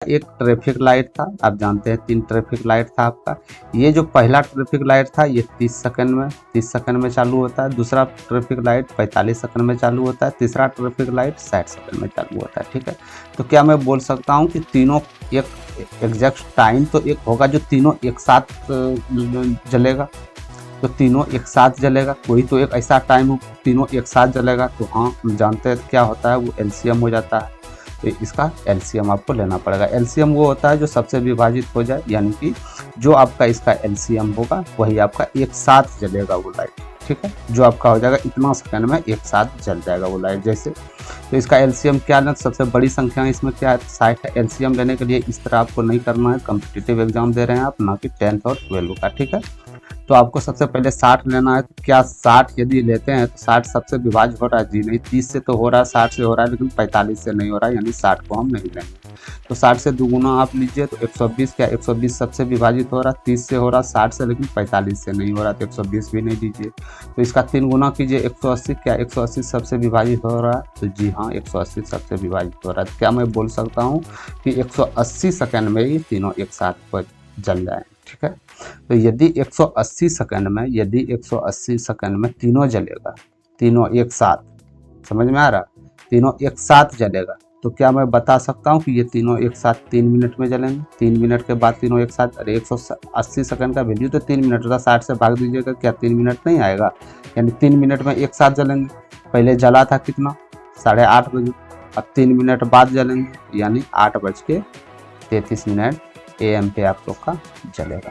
एक traffic light था, आप जानते हैं 3 ट्रैफिक लाइट था आपका। ये जो पहला ट्रैफिक लाइट था ये 30 सेकंड में चालू होता है, दूसरा ट्रैफिक लाइट 45 सेकंड में चालू होता है, तीसरा ट्रैफिक लाइट 60 सेकंड में चालू होता है। ठीक है, तो क्या मैं बोल सकता हूँ कि तीनों एक एग्जैक्ट टाइम तो एक होगा जो तीनों एक साथ जलेगा, तो तीनों एक साथ जलेगा, कोई तो एक ऐसा टाइम हो तीनों एक साथ जलेगा। तो हाँ, हम जानते हैं क्या होता है, वो एलसीएम हो जाता है। तो इसका एलसीएम आपको लेना पड़ेगा। एलसीएम वो होता है जो सबसे विभाजित हो जाए, यानी कि जो आपका इसका एलसीएम होगा वही आपका एक साथ जलेगा वो लाइट। ठीक है, जो आपका हो जाएगा इतना सेकंड में एक साथ जल जाएगा वो लाइट जैसे। तो इसका एलसीएम क्या लेना, सबसे बड़ी संख्या इसमें क्या है 60 है। एलसीएम लेने के लिए इस तरह आपको नहीं करना है, कॉम्पिटिटिव एग्जाम दे रहे हैं आप, ना कि 10th और 12th का। ठीक है, तो आपको सबसे पहले 60 लेना है। तो क्या 60 यदि लेते हैं तो 60 सबसे विभाज्य हो रहा है जी नहीं, 30 से तो हो रहा है, 60 से हो रहा है, लेकिन 45 से नहीं हो रहा है, यानी 60 को हम नहीं लेंगे। तो 60 से दुगुना आप लीजिए तो 120, क्या 120 सबसे विभाजित हो रहा है, 30 से हो रहा है 60 से, लेकिन 45 से नहीं हो रहा, तो 120 भी नहीं लीजिए। तो इसका 3 गुना कीजिए 180, क्या 180 सबसे विभाजित हो रहा है, तो जी हाँ 180 सबसे विभाजित हो रहा है। तो क्या मैं बोल सकता हूँ कि 180 सेकंड में ये तीनों एक साथ जल जाए। ठीक है, तो यदि 180 सेकंड में, यदि 180 सेकंड में तीनों जलेगा, तीनों एक साथ, समझ में आ रहा, तीनों एक साथ जलेगा, तो क्या मैं बता सकता हूँ कि ये तीनों एक साथ 3 मिनट में जलेंगे। 3 मिनट के बाद तीनों एक साथ, अरे 180 सेकंड का वैल्यू तो 3 मिनट होता, 60 से भाग दीजिएगा, क्या 3 मिनट नहीं आएगा, यानी 3 मिनट में एक साथ जलेंगे। पहले जला था कितना, 8:30 बजे, अब 3 मिनट बाद जलेंगे, यानी 8:33 AM पे आप लोग का जलेगा।